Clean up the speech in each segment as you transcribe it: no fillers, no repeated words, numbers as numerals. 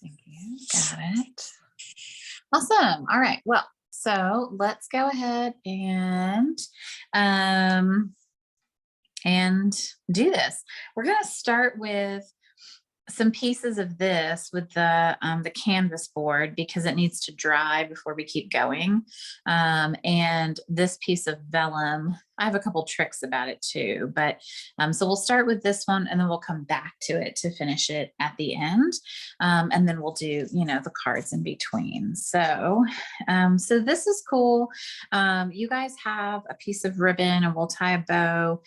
Thank you. Got it. Awesome. All right. Well, so let's go ahead um, and do this. We're going to start with some pieces of this with the canvas board because it needs to dry before we keep going. And this piece of vellum, I have a couple tricks about it too, but so we'll start with this one and then we'll come back to it to finish it at the end. And then we'll do, the cards in between. So this is cool. You guys have a piece of ribbon and we'll tie a bow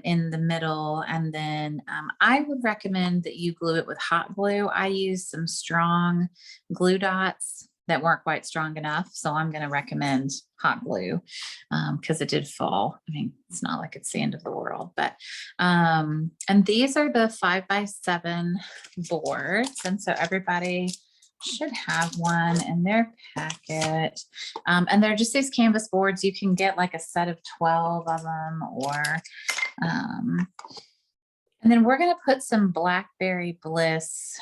in the middle. And then I would recommend that you glue it with hot glue. I use some strong glue dots that weren't quite strong enough. So I'm going to recommend hot glue because it did fall. I mean, it's not like it's the end of the world, but, and these are the 5x7 boards. And so everybody should have one in their packet. And they're just these canvas boards. You can get like a set of 12 of them or, and then we're going to put some Blackberry Bliss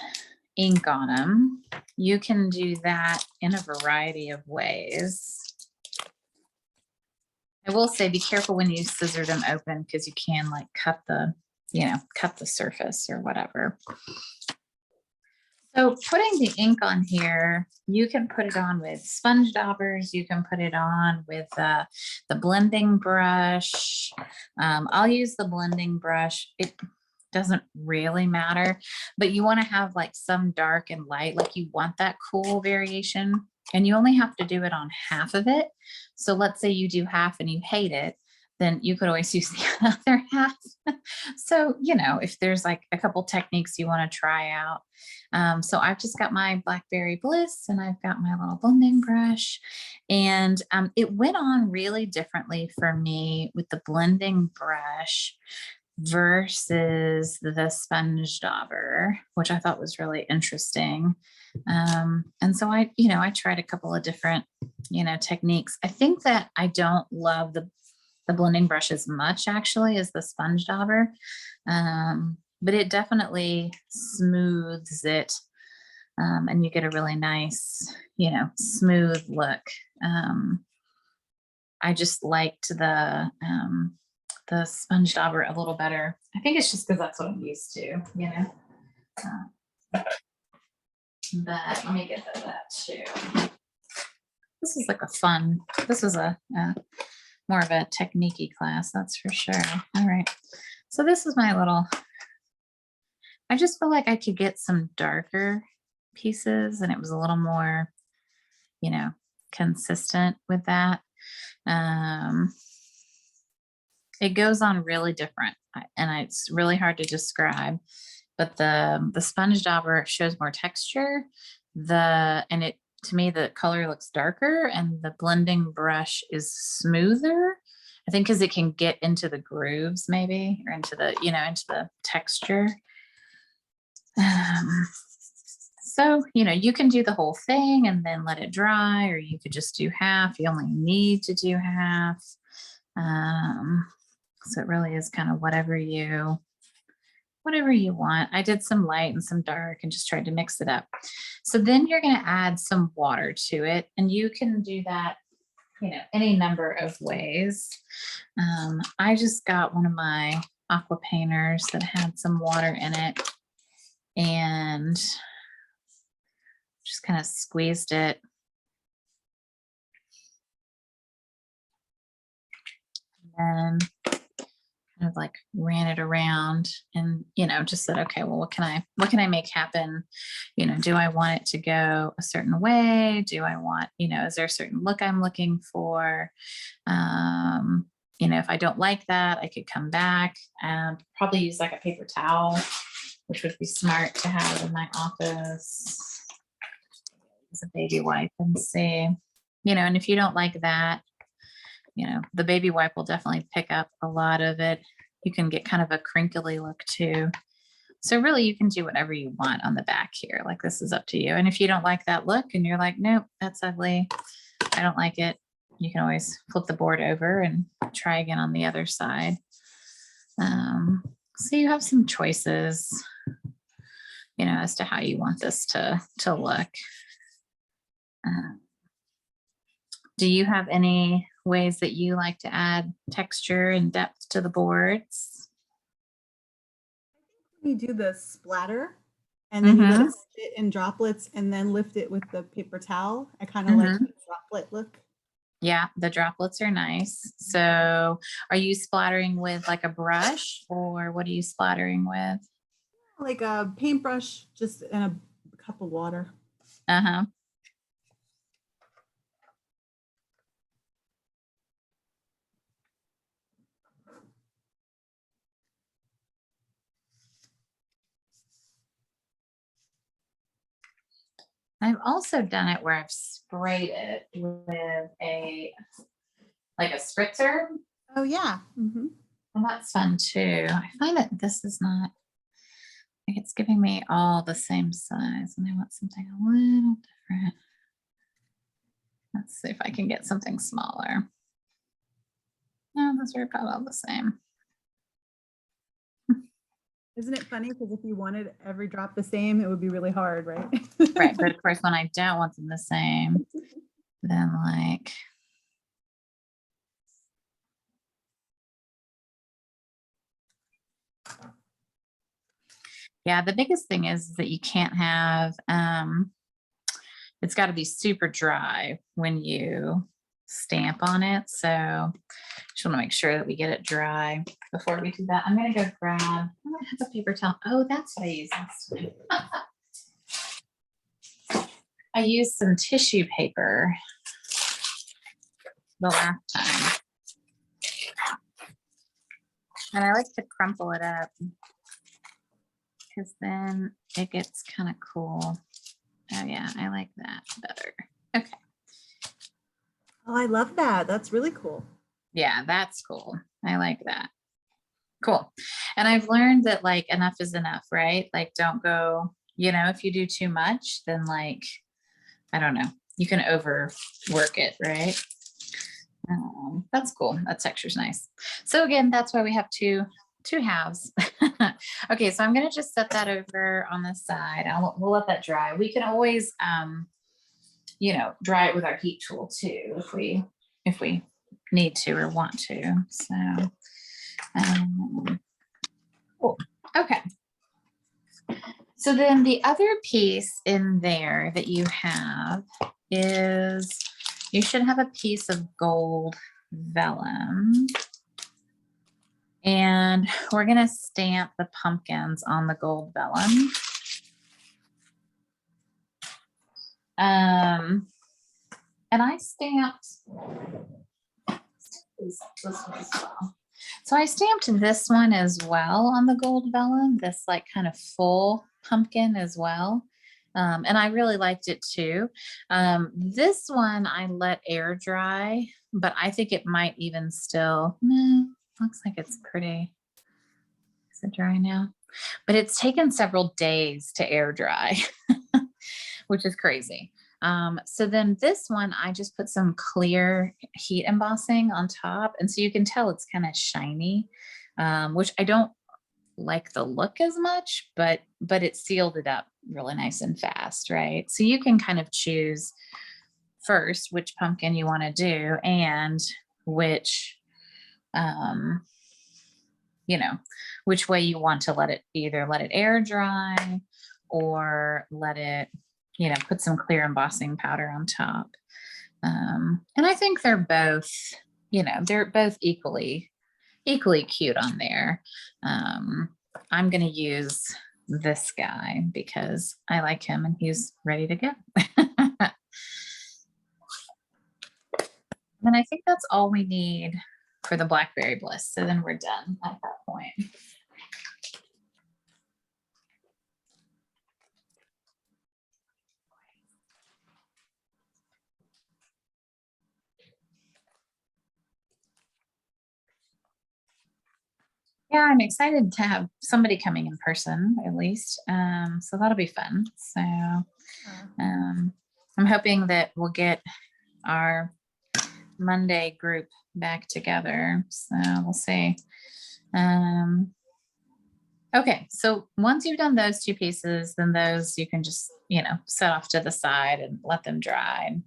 ink on them. You can do that in a variety of ways. I will say, be careful when you scissor them open because you can like cut the surface or whatever. So putting the ink on here, you can put it on with sponge daubers. You can put it on with the blending brush. I'll use the blending brush. It doesn't really matter, but you want to have like some dark and light, like you want that cool variation, and you only have to do it on half of it. So let's say you do half and you hate it, then you could always use the other half. So, if there's like a couple techniques you want to try out. So I've just got my Blackberry Bliss and I've got my little blending brush, and it went on really differently for me with the blending brush versus the sponge dauber, which I thought was really interesting. And so I tried a couple of different, techniques. I think that I don't love the blending brush as much actually as the sponge dauber, but it definitely smooths it, and you get a really nice, smooth look. I just liked the sponge dauber a little better. I think it's just because that's what I'm used to, but let me get that too. This is like this is a more of a technique-y class, that's for sure. All right, so this is my little, I just feel like I could get some darker pieces and it was a little more, consistent with that. It goes on really different and it's really hard to describe, but the sponge dauber shows more texture. To me, the color looks darker and the blending brush is smoother. I think because it can get into the grooves maybe, or into the texture. So, you can do the whole thing and then let it dry, or you could just do half. You only need to do half. So it really is kind of whatever you want. I did some light and some dark and just tried to mix it up. So then you're going to add some water to it, and you can do that, any number of ways. I just got one of my aqua painters that had some water in it and just kind of squeezed it. And then kind of like ran it around and, just said, okay, well, what can I make happen? Do I want it to go a certain way? Do I want, is there a certain look I'm looking for? If I don't like that, I could come back and probably use like a paper towel, which would be smart to have in my office as a baby wipe and see, and if you don't like that, the baby wipe will definitely pick up a lot of it. You can get kind of a crinkly look too. So really you can do whatever you want on the back here. Like this is up to you. And if you don't like that look and you're like, nope, that's ugly, I don't like it, you can always flip the board over and try again on the other side. So you have some choices, you know, as to how you want this to look. Do you have any ways that you like to add texture and depth to the boards? You do the splatter and then you let Mm-hmm. it sit in droplets and then lift it with the paper towel. I kind of like Mm-hmm. the droplet look. Yeah, the droplets are nice. So are you splattering with like a brush, or what are you splattering with? Like a paintbrush, just in a cup of water. Uh-huh. I've also done it where I've sprayed it with a like a spritzer, Oh yeah. Hmm. and that's fun too. I find that this is not, like, it's giving me all the same size, and I want something a little different. Let's see if I can get something smaller. No, those are about all the same. Isn't it funny? Because if you wanted every drop the same, it would be really hard, right? Right, but of course, when I don't want them the same, then like, yeah, the biggest thing is that you can't have, it's got to be super dry when you stamp on it. So just want to make sure that we get it dry before we do that. I'm going to go grab, I don't have a paper towel. Oh, that's what I used last time. I used some tissue paper the last time. And I like to crumple it up because then it gets kind of cool. Oh yeah, I like that better. Okay. Oh, I love that. That's really cool. Yeah, that's cool. I like that. Cool. And I've learned that like enough is enough, right? Like don't go, you know, if you do too much, then like, I don't know, you can overwork it, right? That's cool. That texture's nice. So again, that's why we have two halves. Okay, so I'm gonna just set that over on the side. We'll let that dry. We can always, you know, dry it with our heat tool too, if we need to or want to. So, cool. Okay. So then the other piece in there that you have is, you should have a piece of gold vellum. And we're going to stamp the pumpkins on the gold vellum. And I stamped this one as well. So I stamped this one as well on the gold vellum, this like kind of full pumpkin as well. And I really liked it too. This one I let air dry, but I think it might even still, no, looks like it's pretty. Is it dry now? But it's taken several days to air dry, which is crazy. So then this one, I just put some clear heat embossing on top. And so you can tell it's kind of shiny, which I don't like the look as much, but it sealed it up really nice and fast, right? So you can kind of choose first which pumpkin you want to do and which, you know, which way you want to let it, either let it air dry or let it, you know, put some clear embossing powder on top. And I think they're both, you know, they're both equally cute on there. I'm going to use this guy because I like him and he's ready to go. And I think that's all we need for the Blackberry Bliss. So then we're done at that point. Yeah, I'm excited to have somebody coming in person at least. So that'll be fun. So I'm hoping that we'll get our Monday group back together. So we'll see. Okay, so once you've done those two pieces, then those you can just, set off to the side and let them dry. And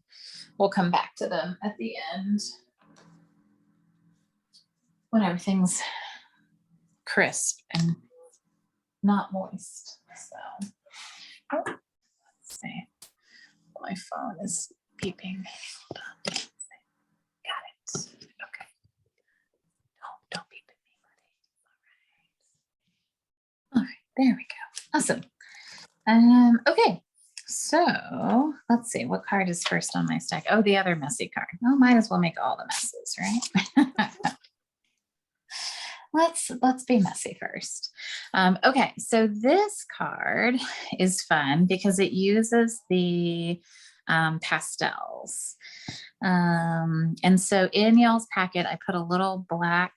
we'll come back to them at the end when everything's crisp and not moist. So, oh, let's see. My phone is beeping. Hold on. Got it. Okay. Don't beep at me, buddy. All right, there we go. Awesome. Okay, so let's see, what card is first on my stack? Oh, the other messy card. Oh, might as well make all the messes, right? Let's be messy first. Okay, so this card is fun because it uses the pastels. And so in y'all's packet, I put a little black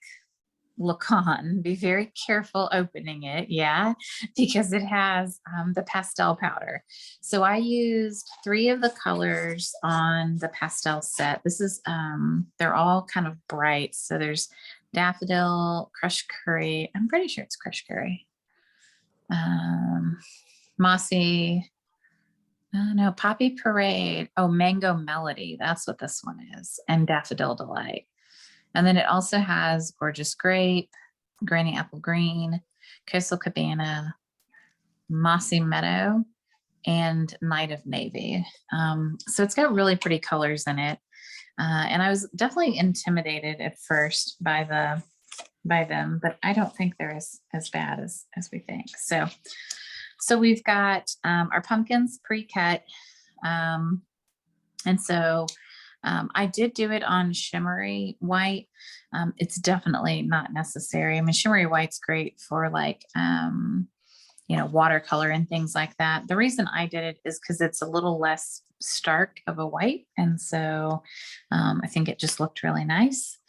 Lacan. Be very careful opening it, yeah, because it has the pastel powder. So I used 3 of the colors on the pastel set. This is, they're all kind of bright. So there's daffodil, crushed curry. I'm pretty sure it's crushed curry. Mossy, no, Poppy Parade. Oh, Mango Melody. That's what this one is. And Daffodil Delight. And then it also has Gorgeous Grape, Granny Apple Green, Coastal Cabana, Mossy Meadow, and Night of Navy. So it's got really pretty colors in it. And I was definitely intimidated at first by them, but I don't think they're as bad as we think. So we've got our pumpkins pre-cut. And so I did do it on shimmery white. It's definitely not necessary. I mean, shimmery white's great for like, watercolor and things like that. The reason I did it is because it's a little less stark of a white. And so I think it just looked really nice.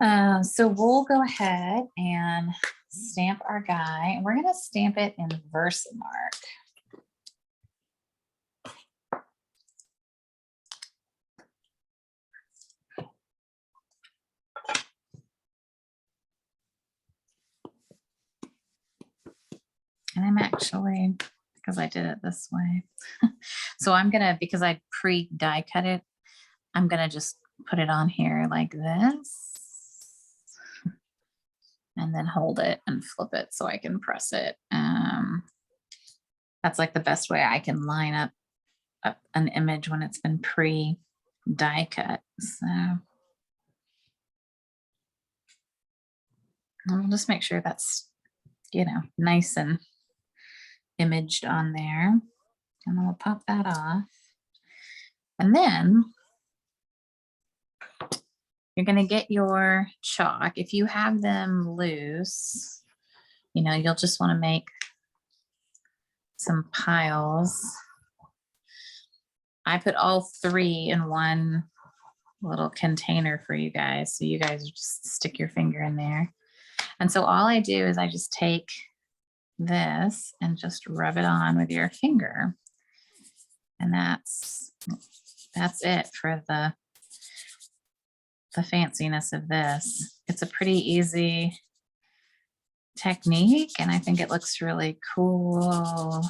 So we'll go ahead and stamp our guy. And we're going to stamp it in Versamark. And I'm actually, because I did it this way. So I'm going to, because I pre-die cut it, I'm going to just put it on here like this. And then hold it and flip it so I can press it. That's like the best way I can line up an image when it's been pre-die cut. So I'll just make sure that's, nice and imaged on there. And I'll pop that off. And then you're going to get your chalk. If you have them loose, you'll just want to make some piles. I put all 3 in one little container for you guys. So you guys just stick your finger in there. And so all I do is I just take this and just rub it on with your finger. And that's it for the fanciness of this. It's a pretty easy technique, and I think it looks really cool.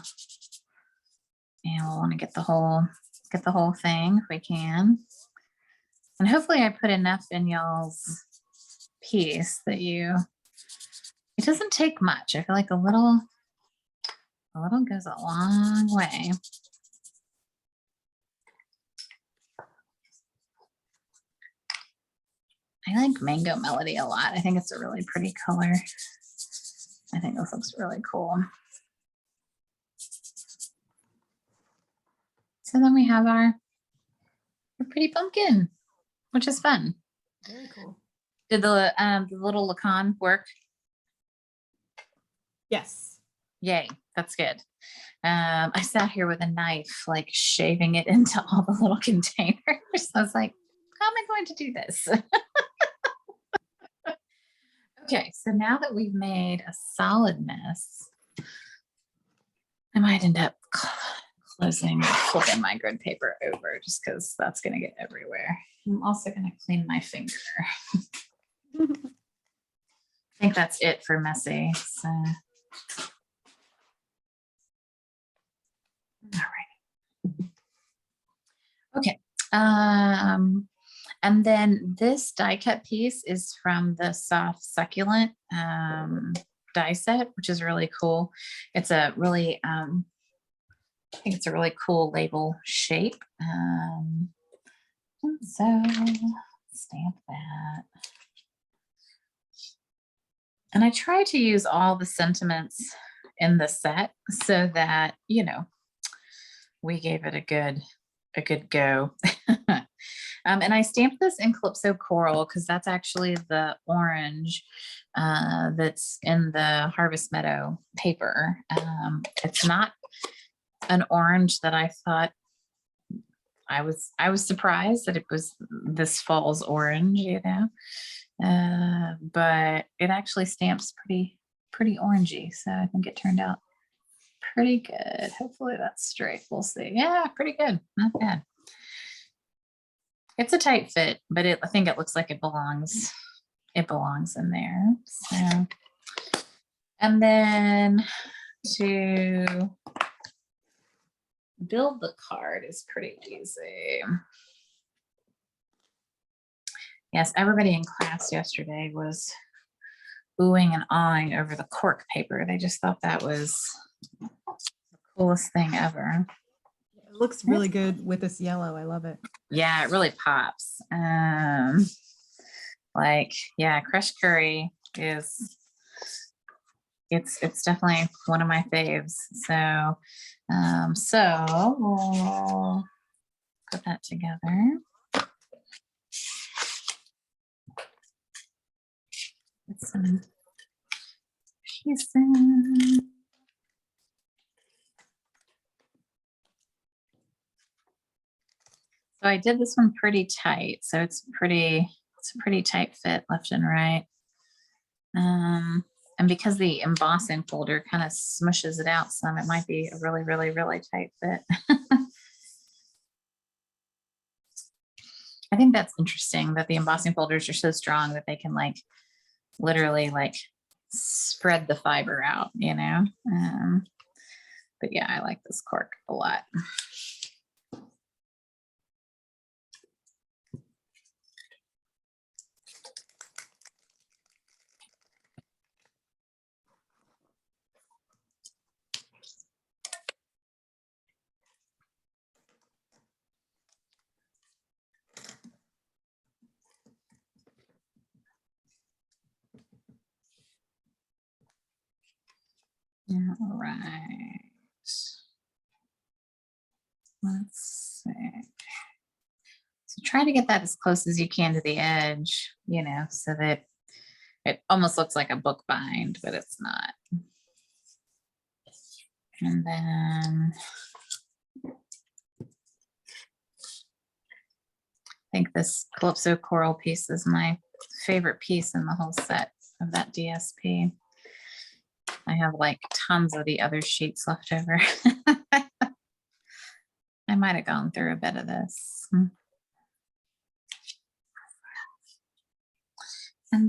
And we'll want to get the whole thing if we can. And hopefully I put enough in y'all's piece that it doesn't take much. I feel like a little goes a long way. I like Mango Melody a lot. I think it's a really pretty color. I think this looks really cool. So then we have our pretty pumpkin, which is fun. Very cool. Did the little Lacan work? Yes. Yay, that's good. I sat here with a knife, like shaving it into all the little containers. I was like, how am I going to do this? Okay, so now that we've made a solid mess, I might end up flipping my grid paper over just because that's going to get everywhere. I'm also going to clean my finger. I think that's it for messy. So And then this die cut piece is from the soft succulent die set, which is really cool. It's a really, I think it's a really cool label shape. And so stamp that. And I try to use all the sentiments in the set so that, you know, we gave it a good go. And I stamped this in Calypso Coral because that's actually the orange that's in the Harvest Meadow paper. It's not an orange that I thought. I was surprised that it was this fall's orange, you know, but it actually stamps pretty orangey. So I think it turned out pretty good. Hopefully that's straight. We'll see. Yeah, pretty good. Not bad. It's a tight fit, but I think it looks like it belongs. It belongs in there. So, and then to build the card is pretty easy. Yes, everybody in class yesterday was oohing and awing over the cork paper. They just thought that was the coolest thing ever. It looks really good with this yellow. I love it. Yeah, it really pops. Like, yeah, crushed curry is it's definitely one of my faves. So we'll put that together. Put some pieces. So I did this one pretty tight. So it's a pretty tight fit left and right. And because the embossing folder kind of smushes it out some, it might be a really tight fit. I think that's interesting that the embossing folders are so strong that they can like literally like spread the fiber out, you know? But yeah, I like this cork a lot. All right. Let's see. So try to get that as close as you can to the edge, you know, so that it almost looks like a book bind, but it's not. And then I think this Calypso Coral piece is my favorite piece in the whole set of that DSP. I have like tons of the other sheets left over. I might have gone through a bit of this. And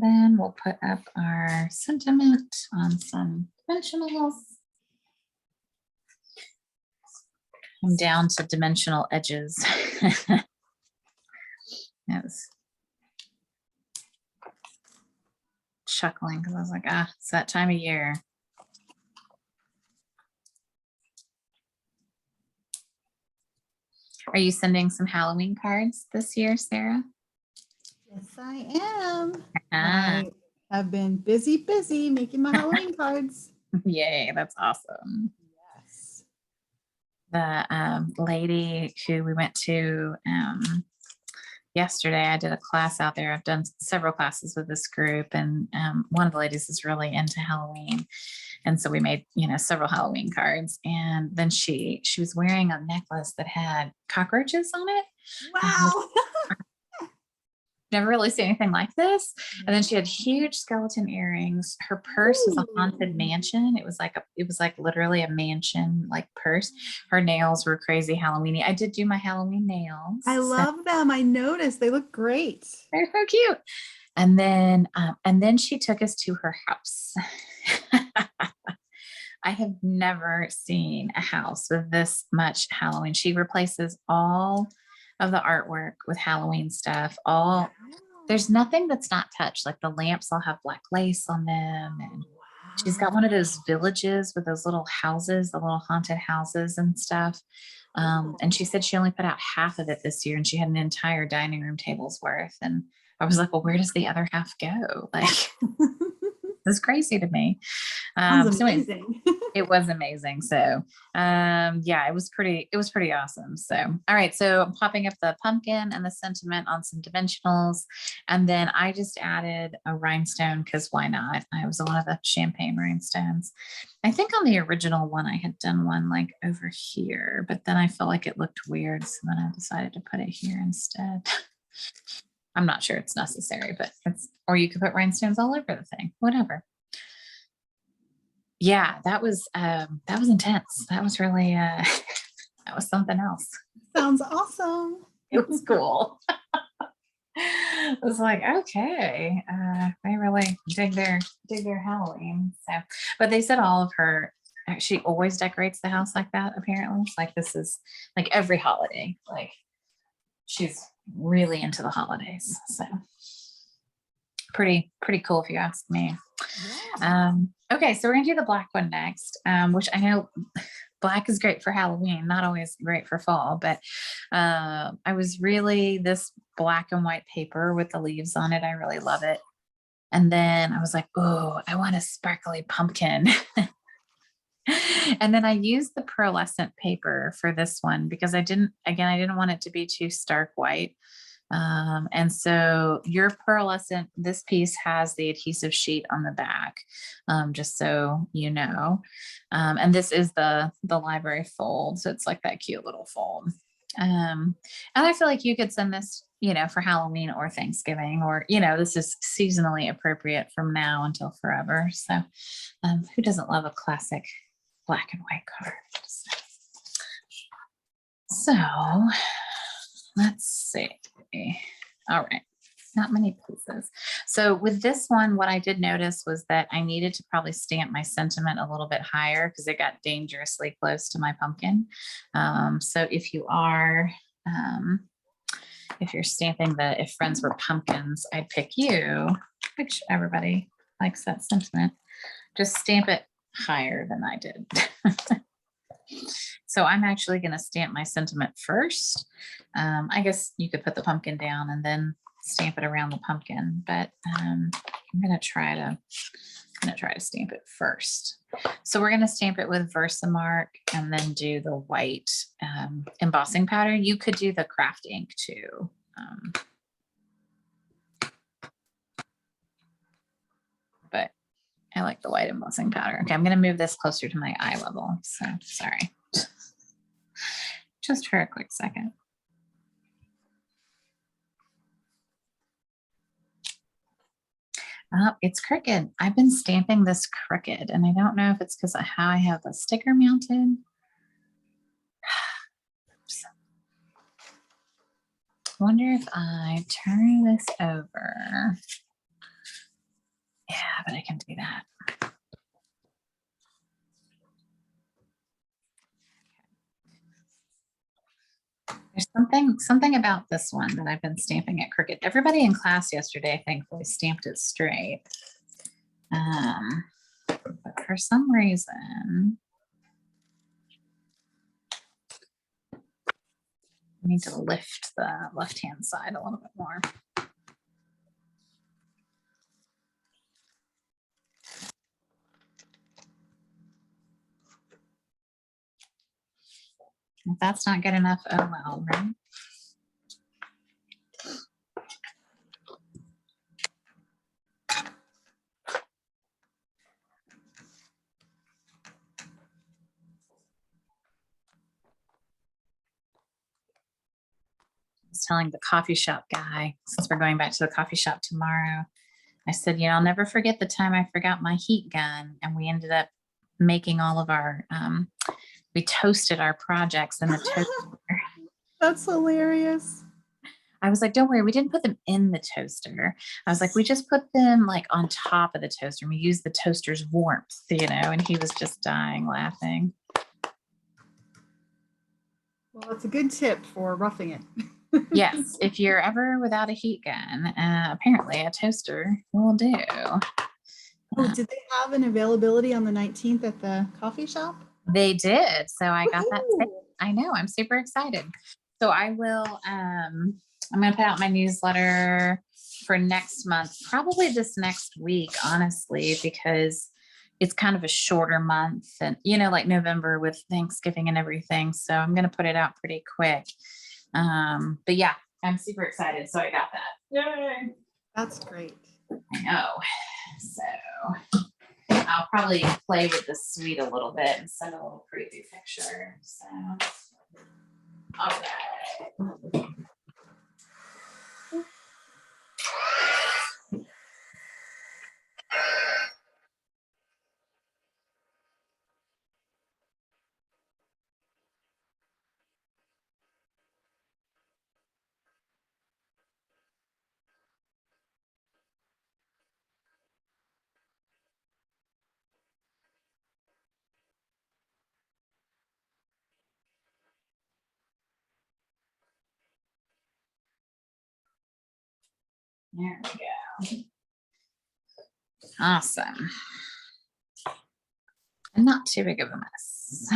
then we'll put up our sentiment on some dimensionals. I'm down to dimensional edges. I was chuckling because I was like, it's that time of year. Are you sending some Halloween cards this year, Sarah? Yes, I am. I have been busy making my Halloween cards. Yay, that's awesome. Yes. The lady who we went to yesterday, I did a class out there. I've done several classes with this group, and one of the ladies is really into Halloween. And so we made, you know, several Halloween cards. And then she was wearing a necklace that had cockroaches on it. Wow. Never really seen anything like this. And then she had huge skeleton earrings. Her purse was a haunted mansion. It was like literally a mansion like purse. Her nails were crazy Halloweeny. I did do my Halloween nails. I love them. I noticed they look great. They're so cute. And then she took us to her house. I have never seen a house with this much Halloween. She replaces all of the artwork with Halloween stuff. All there's nothing that's not touched. Like the lamps all have black lace on them, and she's got one of those villages with those little houses, the little haunted houses and stuff. And she said she only put out half of it this year, and she had an entire dining room table's worth. And I was like, well, where does the other half go? Like, it's crazy to me. Sounds So anyway, amazing. it was amazing. So yeah, it was pretty awesome. So all right, so I'm popping up the pumpkin and the sentiment on some dimensionals, and then I just added a rhinestone because why not? I was one of the champagne rhinestones. I think on the original one I had done one like over here, but then I felt like it looked weird, so then I decided to put it here instead. I'm not sure it's necessary, but or you could put rhinestones all over the thing, whatever. Yeah, that was intense. That was really that was something else. Sounds awesome. It was cool. I was like, okay, they really dig their Halloween. So, but they said all of her, she always decorates the house like that. Apparently, like this is like every holiday. Like she's really into the holidays. So pretty cool if you ask me. Yeah. Okay, so we're gonna do the black one next, which I know black is great for Halloween, not always great for fall, but I was really this black and white paper with the leaves on it. I really love it. And then I was like, oh, I want a sparkly pumpkin. And then I used the pearlescent paper for this one because I didn't want it to be too stark white. And so your pearlescent, this piece has the adhesive sheet on the back, just so you know. And this is the library fold. So it's like that cute little fold. And I feel like you could send this, for Halloween or Thanksgiving, or, this is seasonally appropriate from now until forever. So who doesn't love a classic black and white card? So let's see. All right, not many pieces. So with this one, what I did notice was that I needed to probably stamp my sentiment a little bit higher because it got dangerously close to my pumpkin. So if you are, if you're stamping if friends were pumpkins, I'd pick you, which everybody likes that sentiment. Just stamp it higher than I did. So I'm actually going to stamp my sentiment first. I guess you could put the pumpkin down and then stamp it around the pumpkin, but I'm going to try to stamp it first. So we're going to stamp it with Versamark and then do the white embossing powder. You could do the craft ink too. But I like the white embossing powder. Okay, I'm going to move this closer to my eye level. So sorry. Just for a quick second. Oh, it's crooked. I've been stamping this crooked, and I don't know if it's because of how I have the sticker mounted. Oops. I wonder if I turn this over. Yeah, but I can do that. There's something about this one that I've been stamping it crooked. Everybody in class yesterday, thankfully, stamped it straight. But for some reason, I need to lift the left-hand side a little bit more. If that's not good enough, oh well, right? I was telling the coffee shop guy, since we're going back to the coffee shop tomorrow, I said, I'll never forget the time I forgot my heat gun, and we ended up making all of our, we toasted our projects in the toaster. That's hilarious. I was like, don't worry, we didn't put them in the toaster. I was like, we just put them like on top of the toaster. We used the toaster's warmth, and he was just dying laughing. Well, that's a good tip for roughing it. Yes, if you're ever without a heat gun, apparently a toaster will do. Oh, did they have an availability on the 19th at the coffee shop? They did. So I got that today. Woohoo! I know, I'm super excited. So I will, I'm gonna put out my newsletter for next month, probably this next week, honestly, because it's kind of a shorter month and, you know, like November with Thanksgiving and everything. So I'm gonna put it out pretty quick. But yeah, I'm super excited. So I got that. Yay. That's great. I know. So I'll probably play with the suite a little bit and send a little preview picture. So, okay. There we go. Awesome. And not too big of a mess.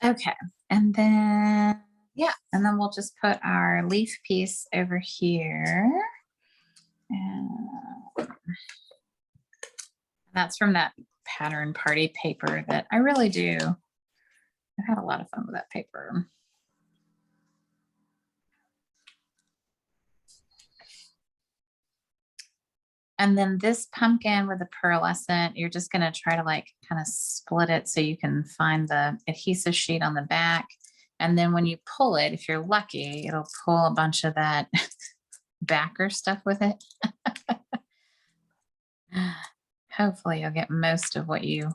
Okay. And then, yeah, and then we'll just put our leaf piece over here. And that's from that pattern party paper that I really do. I've had a lot of fun with that paper. And then this pumpkin with the pearlescent, you're just going to try to like kind of split it so you can find the adhesive sheet on the back. And then when you pull it, if you're lucky, it'll pull a bunch of that backer stuff with it. Hopefully you'll get most of what you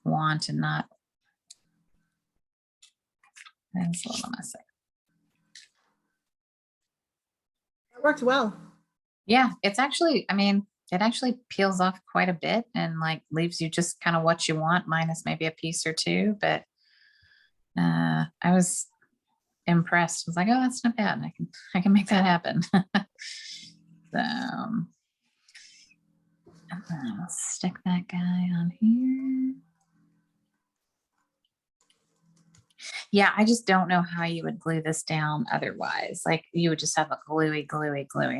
want and not. That's a little messy. It worked well. Yeah, it's actually, I mean, it actually peels off quite a bit and like leaves you just kind of what you want, minus maybe a piece or two. But I was impressed. I was like, oh, that's not bad. I can make that happen. So I'll stick that guy on here. Yeah, I just don't know how you would glue this down otherwise. Like you would just have a gluey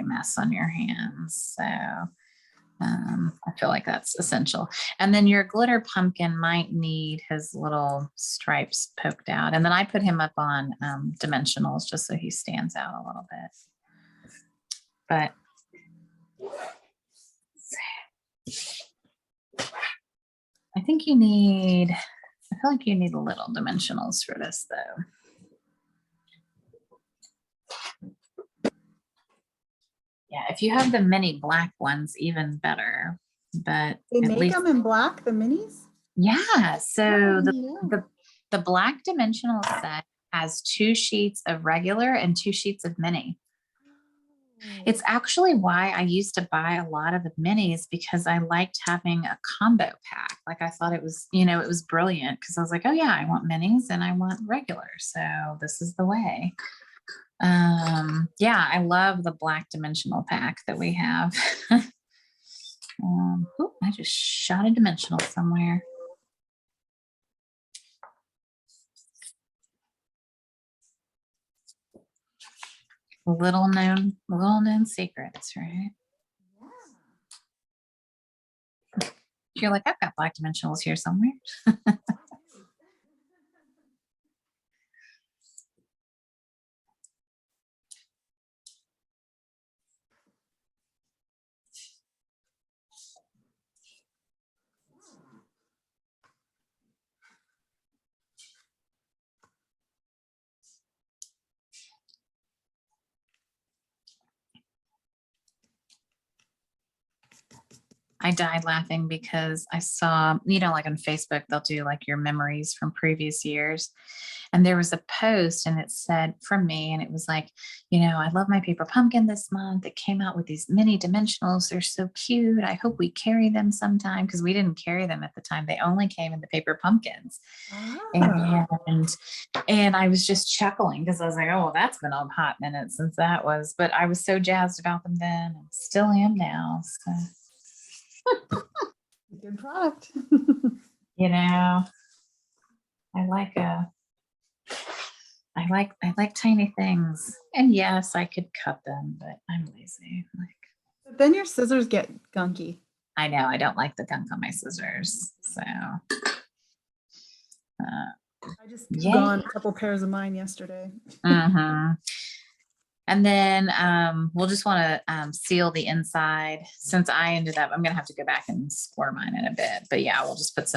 mess on your hands. So I feel like that's essential. And then your glitter pumpkin might need his little stripes poked out. And then I put him up on dimensionals just so he stands out a little bit. But I think I feel like you need little dimensionals for this though. Yeah, if you have the mini black ones, even better. But They at make least them in black, the minis? yeah. So Oh, the black dimensional set has 2 sheets of regular and 2 sheets of mini. It's actually why I used to buy a lot of the minis because I liked having a combo pack. Like I thought it was, you know, it was brilliant because I was like, oh yeah, I want minis and I want regular. So this is the way. Yeah, I love the black dimensional pack that we have. I just shot a dimensional somewhere. Little known secrets, right? You're like, I've got black dimensionals here somewhere. I died laughing because I saw, like on Facebook, they'll do like your memories from previous years. And there was a post and it said from me, and it was like, I love my paper pumpkin this month. It came out with these mini dimensionals. They're so cute. I hope we carry them sometime, because we didn't carry them at the time. They only came in the paper pumpkins. Ah. And I was just chuckling because I was like, oh, well, that's been a hot minute since that was, but I was so jazzed about them then and still am now. So. Good product. I like tiny things, and yes, I could cut them, but I'm lazy. But then your scissors get gunky. I know I don't like the gunk on my scissors, so. I just gone a couple pairs of mine yesterday. And then we'll just want to seal the inside. Since I'm gonna have to go back and score mine in a bit, but yeah, we'll just put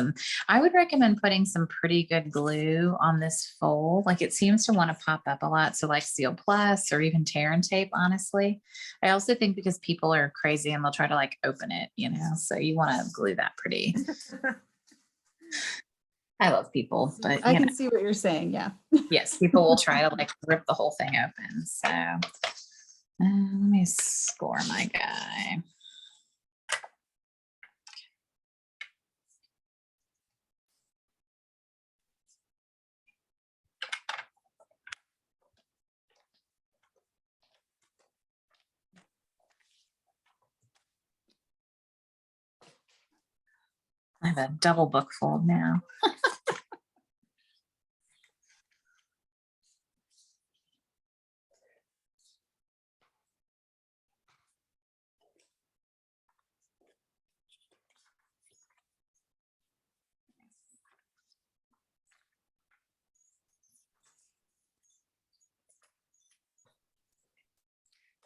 I would recommend putting some pretty good glue on this fold. Like, it seems to want to pop up a lot. So like Seal Plus or even tear and tape, honestly. I also think because people are crazy and they'll try to like open it, so you want to glue that pretty. I love people, but I can see what you're saying. Yeah. Yes, people will try to like rip the whole thing open. So let me score my guy. I have a double book fold now.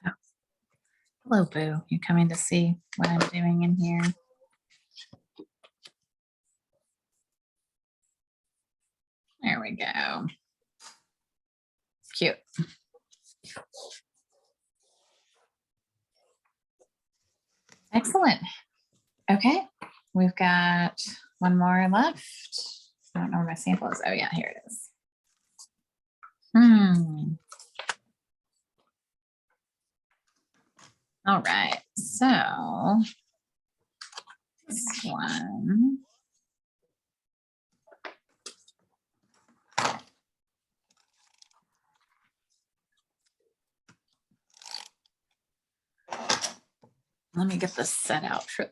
Oh. Hello, Boo. You coming to see what I'm doing in here? There we go. Cute. Excellent. Okay, we've got one more left. I don't know where my sample is. Oh yeah, here it is. All right, so this one. Let me get this set out for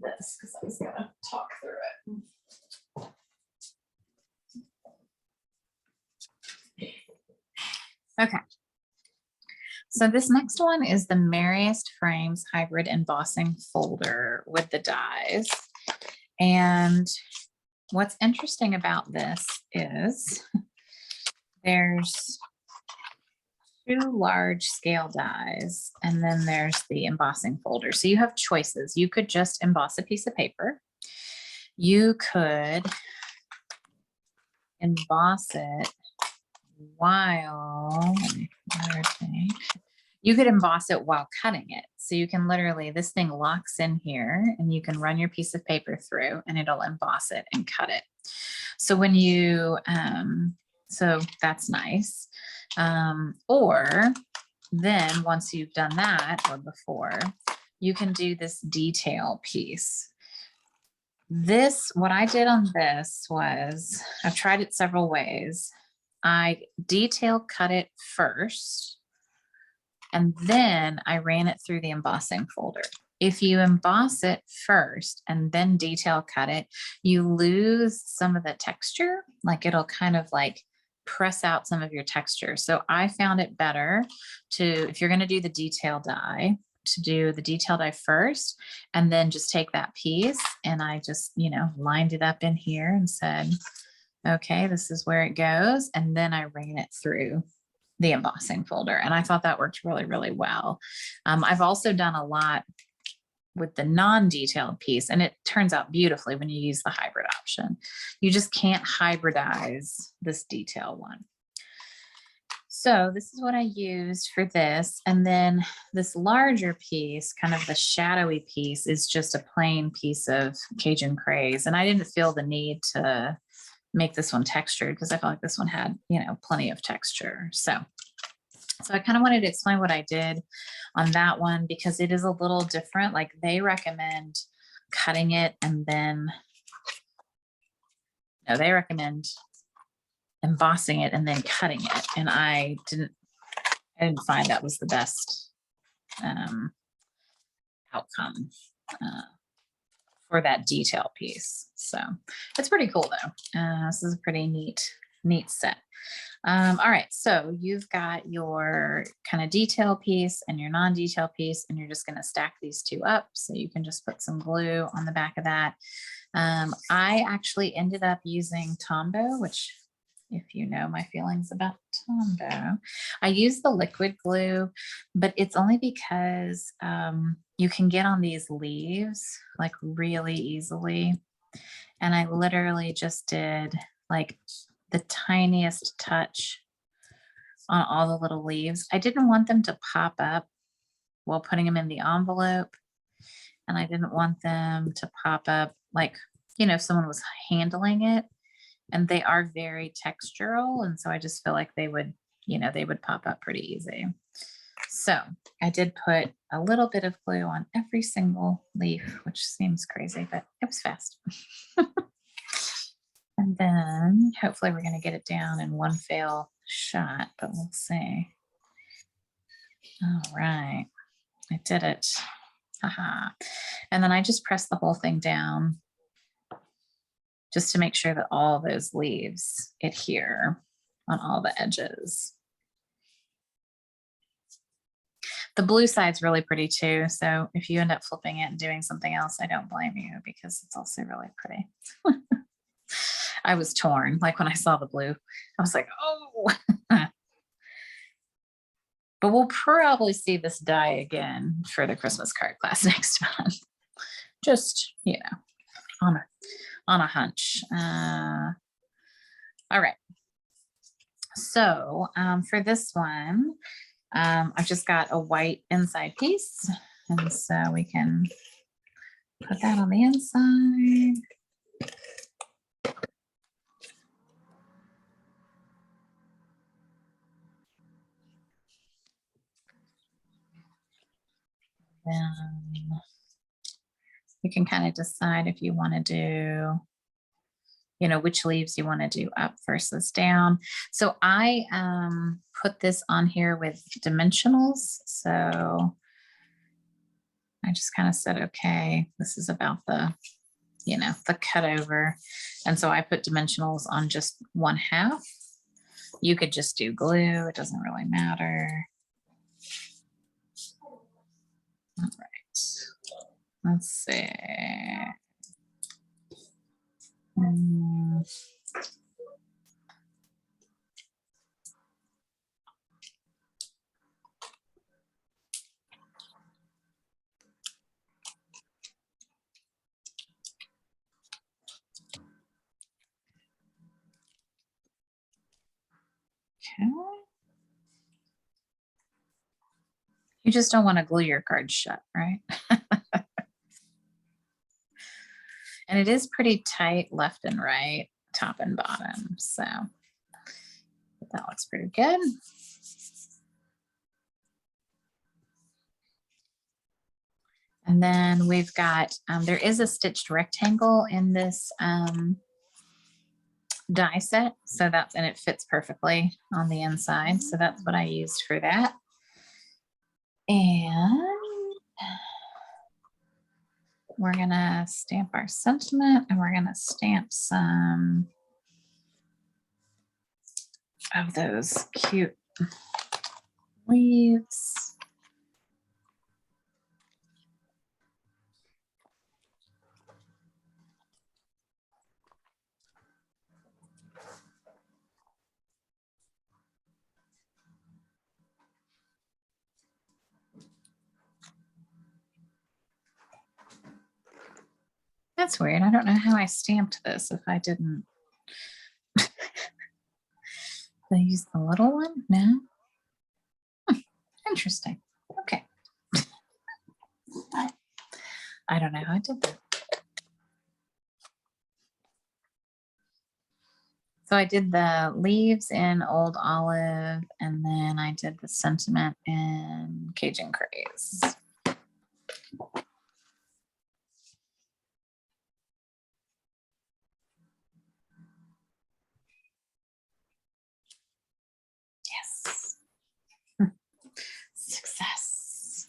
this because I was going to talk through it. Okay. So this next one is the Merriest Frames Hybrid Embossing Folder with the dies. And what's interesting about this is there's 2 large scale dies, and then there's the embossing folder. So you have choices. You could just emboss a piece of paper. You could emboss it while you could emboss it while cutting it. So you can literally, this thing locks in here and you can run your piece of paper through and it'll emboss it and cut it. So when you, so that's nice. Or then once you've done that, or before, you can do this detail piece. What I did on this was, I've tried it several ways. I detail cut it first, and then I ran it through the embossing folder. If you emboss it first and then detail cut it, you lose some of the texture. Like, it'll kind of like press out some of your texture. So I found it better to, if you're going to do the detail die, to do the detail die first, and then just take that piece, and I just, lined it up in here and said, okay, this is where it goes. And then I ran it through the embossing folder. And I thought that worked really, really well. I've also done a lot with the non-detailed piece, and it turns out beautifully when you use the hybrid option. You just can't hybridize this detail one. So this is what I used for this. And then this larger piece, kind of the shadowy piece, is just a plain piece of Cajun craze. And I didn't feel the need to make this one textured because I felt like this one had, plenty of texture. So I kind of wanted to explain what I did on that one because it is a little different. Like they recommend cutting it and then, no, they recommend embossing it and then cutting it. And I didn't find that was the best outcome for that detail piece. So it's pretty cool though. This is a pretty neat set. All right, so you've got your kind of detail piece and your non-detail piece, and you're just going to stack these two up. So you can just put some glue on the back of that. I actually ended up using Tombow, which, if you know my feelings about Tombow, I use the liquid glue, but it's only because you can get on these leaves like really easily. And I literally just did like the tiniest touch on all the little leaves. I didn't want them to pop up while putting them in the envelope. And I didn't want them to pop up like, if someone was handling it. And they are very textural. And so I just feel like they would pop up pretty easy. So I did put a little bit of glue on every single leaf, which seems crazy, but it was fast. And then hopefully we're going to get it down in one fell shot, but we'll see. All right, I did it. Haha. And then I just pressed the whole thing down just to make sure that all those leaves adhere on all the edges. The blue side's really pretty too. So if you end up flipping it and doing something else, I don't blame you because it's also really pretty. I was torn. Like when I saw the blue, I was like, oh. But we'll probably see this die again for the Christmas card class next month. Just, on a hunch. All right. So for this one, I've just got a white inside piece. And so we can put that on the inside. Then you can kind of decide if you want to do, which leaves you want to do up versus down. So I put this on here with dimensionals. So I just kind of said, okay, this is about the, the cut over. And so I put dimensionals on just 1/2. You could just do glue. It doesn't really matter. All right. Let's see. Okay. You just don't want to glue your card shut, right? And it is pretty tight left and right, top and bottom. So that looks pretty good. And then we've got, there is a stitched rectangle in this die set. So and it fits perfectly on the inside. So that's what I used for that. And we're gonna stamp our sentiment and we're gonna stamp some of those cute leaves. That's weird. I don't know how I stamped this if I didn't. Did I use the little one? No. Interesting. Okay. I don't know how I did that. So I did the leaves in Old Olive, and then I did the sentiment in Cajun Craze. Yes. Success.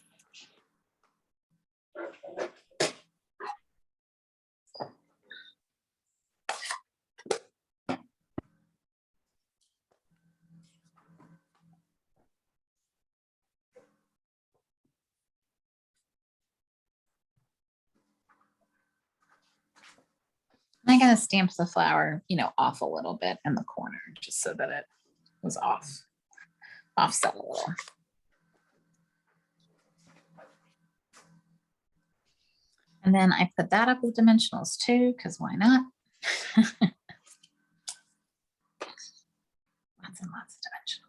I gotta stamp the flower, off a little bit in the corner, just so that it was offset a little. And then I put that up with dimensionals too, because why not? Lots and lots of dimensionals.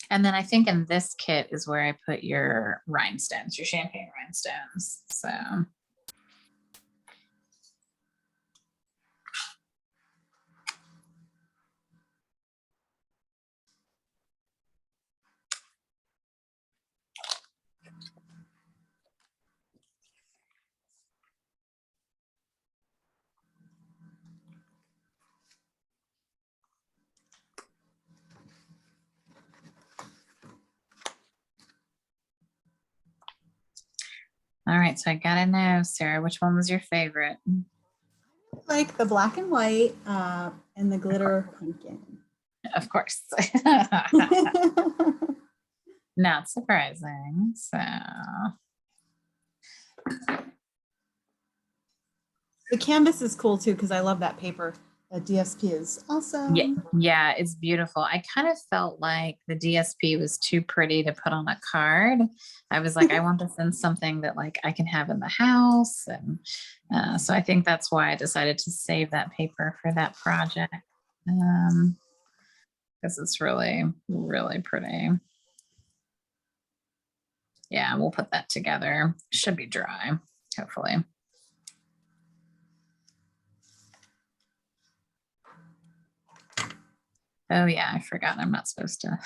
And then I think in this kit is where I put your rhinestones, your champagne rhinestones. So all right, so I gotta know, Sarah, which one was your favorite? Like the black and white and the glitter pumpkin. Of course. Not surprising. So The canvas is cool too because I love that paper. The DSP is awesome. yeah, it's beautiful. I kind of felt like the DSP was too pretty to put on a card. I was like, I want this in something that like I can have in the house. And so I think that's why I decided to save that paper for that project. Because it's really, really pretty. Yeah, we'll put that together. Should be dry, hopefully. Oh yeah, I forgot I'm not supposed to. All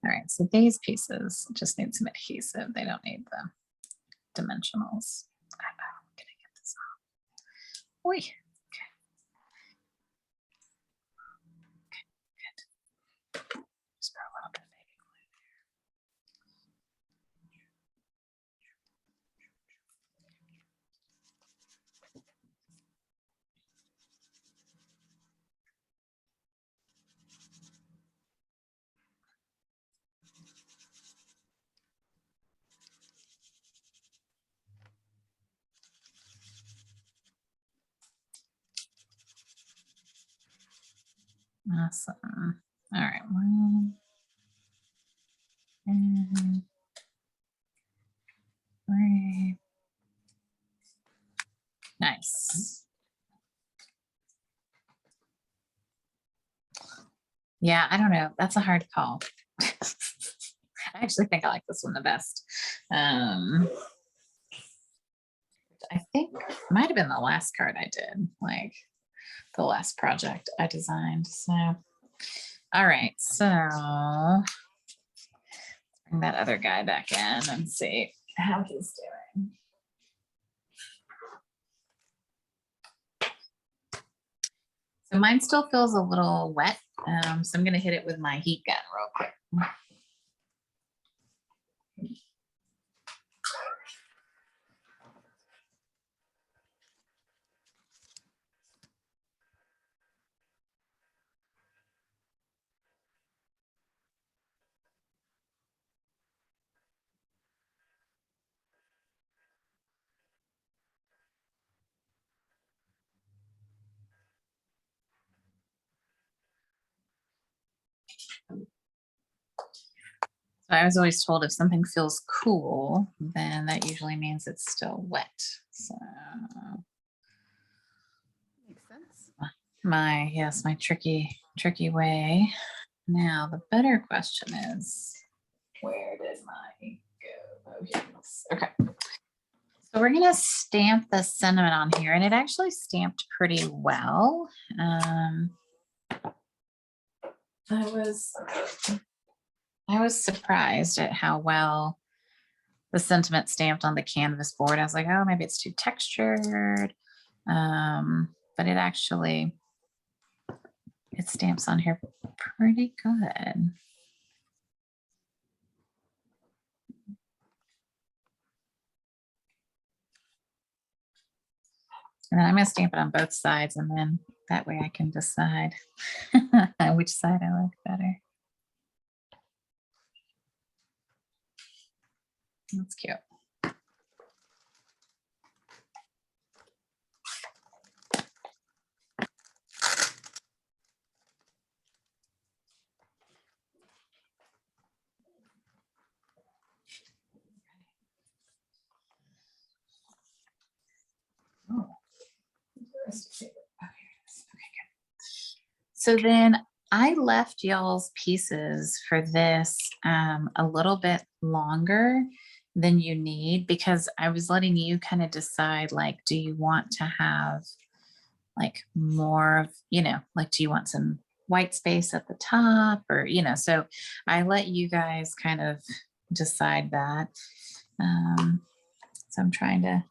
right, so these pieces just need some adhesive. They don't need the dimensionals. I'm gonna get this off. Oi. Okay. Good. Just put a little bit of baby glue there. Awesome. All right, 1, 2, 3. Nice. Yeah, I don't know. That's a hard call. I actually think I like this one the best. I think it might have been the last card I did, like the last project I designed. So, all right. So bring that other guy back in and see how he's doing. So mine still feels a little wet. So I'm going to hit it with my heat gun real quick. So I was always told if something feels cool, then that usually means it's still wet. So Makes sense. my tricky way. Now the better question is, where did my go? Oh, here it is. Okay. So we're gonna stamp the cinnamon on here, and it actually stamped pretty well. I was surprised at how well the sentiment stamped on the canvas board. I was like, oh, maybe it's too textured. But it stamps on here pretty good. And then I'm going to stamp it on both sides, and then that way I can decide which side I like better. That's cute. Oh. So then I left y'all's pieces for this a little bit longer than you need, because I was letting you kind of decide, like, do you want to have like more of, like, do you want some white space at the top, or, so I let you guys kind of decide that. So I'm trying to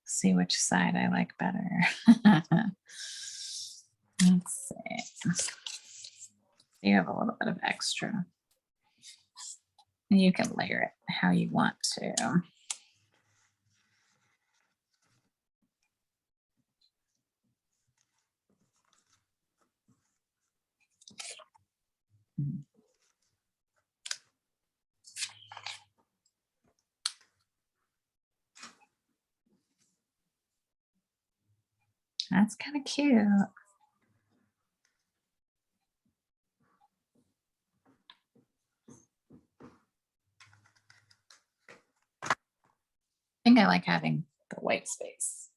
see which side I like better. Let's see. You have a little bit of extra. You can layer it how you want to. That's kind of cute. I think I like having the white space.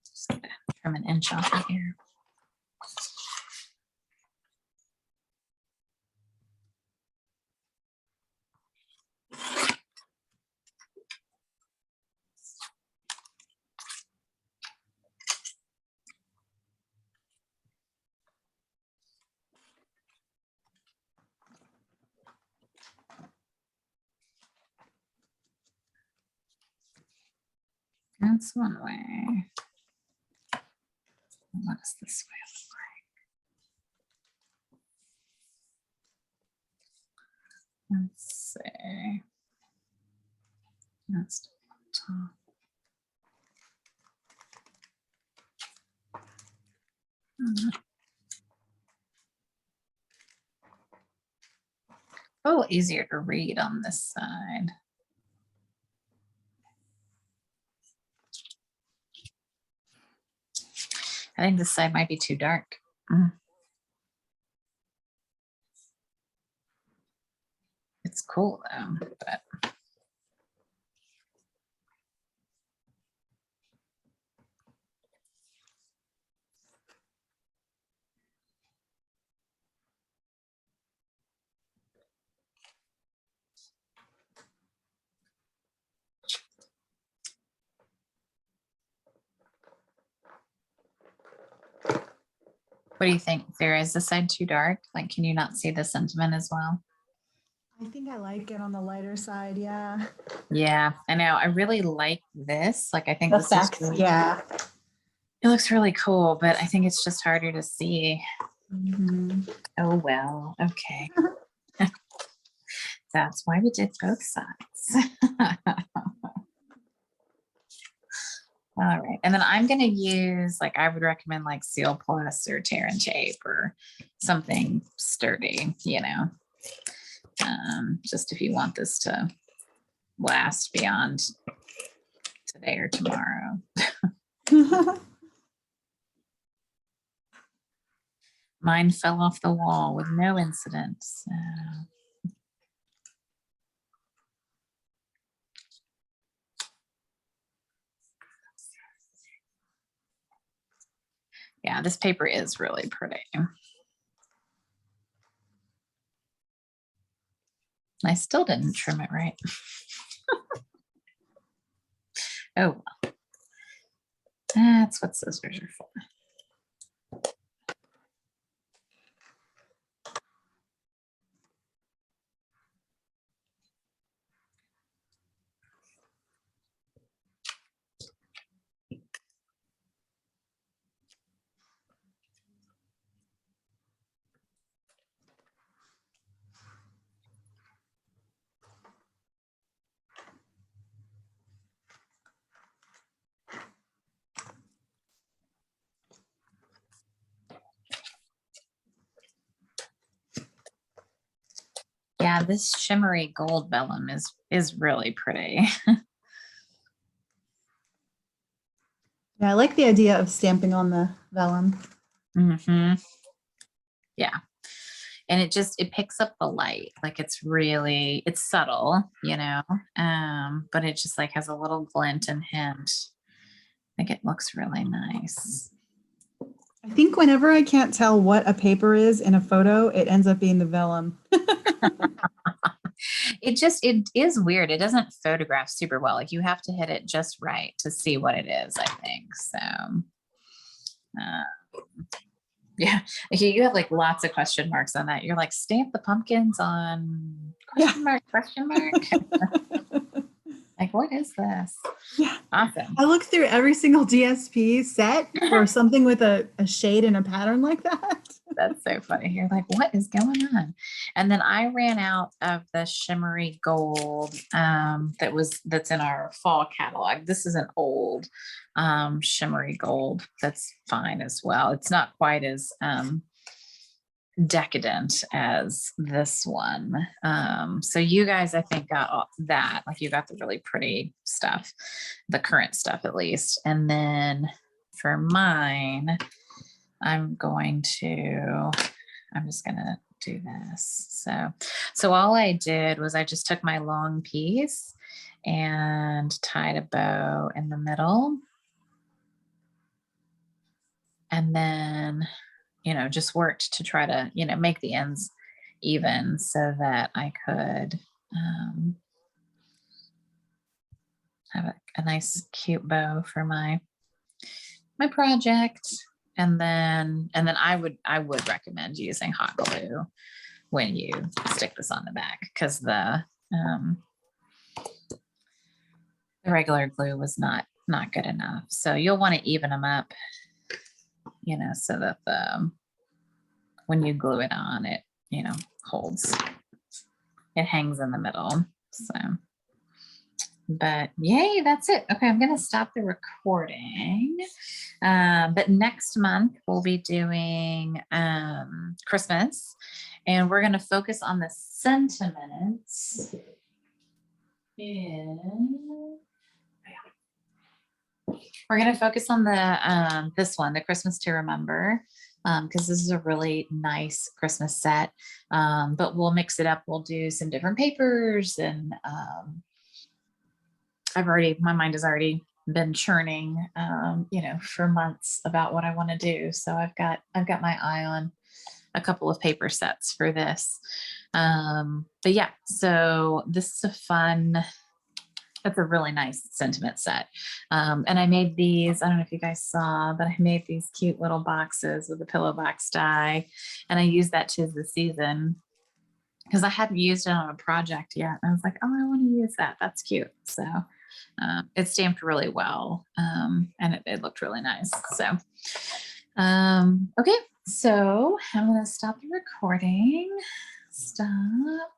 Just gonna trim an inch off of here. That's one way. What does this way look like? Let's see. That's top. A little easier to read on this side. I think this side might be too dark. It's cool though, but what do you think, Sarah? Is this side too dark? Like, can you not see the sentiment as well? I think I like it on the lighter side. Yeah. Yeah, I know. I really like this. Like, I think The this facts. is really, Yeah. it looks really cool, but I think it's just harder to see. Mhm. Oh, well, okay. That's why we did both sides. All right. And then I'm going to use, like, I would recommend like Seal Plus or tear and tape or something sturdy, just if you want this to last beyond today or tomorrow. Mine fell off the wall with no incident. So. Yeah, this paper is really pretty. I still didn't trim it right. Oh, well. That's what scissors are for. Yeah, this shimmery gold vellum is really pretty. Yeah, I like the idea of stamping on the vellum. Mm-hmm. Yeah. And it picks up the light. Like it's subtle, you know, but it just like has a little glint and hint. I think it looks really nice. I think whenever I can't tell what a paper is in a photo, it ends up being the vellum. It is weird. It doesn't photograph super well. Like you have to hit it just right to see what it is, I think. So, yeah, you have like lots of question marks on that. You're like, stamp the pumpkins on question mark, question mark. Like, what is this? Yeah. Awesome. I look through every single DSP set for something with a shade and a pattern like that. That's so funny. You're like, what is going on? And then I ran out of the shimmery gold that's in our fall catalog. This is an old shimmery gold. That's fine as well. It's not quite as decadent as this one. So you guys, I think, got all that. Like you got the really pretty stuff, the current stuff at least. And then for mine, I'm just gonna do this. So all I did was I just took my long piece and tied a bow in the middle. And then, just worked to try to, make the ends even so that I could have a nice cute bow for my project. And then I would recommend using hot glue when you stick this on the back, because the regular glue was not good enough. So you'll want to even them up, so that when you glue it on, it holds, it hangs in the middle. So, but yay, that's it. Okay, I'm gonna stop the recording. But next month we'll be doing Christmas, and we're gonna focus on the sentiments we're going to focus on the this one, the Christmas to Remember, because this is a really nice Christmas set. But we'll mix it up. We'll do some different papers, and my mind has already been churning, for months about what I want to do. So I've got my eye on a couple of paper sets for this. But yeah, so this is that's a really nice sentiment set. And I made these, I don't know if you guys saw, but I made these cute little boxes with the pillow box die. And I used that 'tis the season because I hadn't used it on a project yet. And I was like, oh, I want to use that. That's cute. So it stamped really well. And it looked really nice. So, okay. So I'm going to stop the recording. Stop.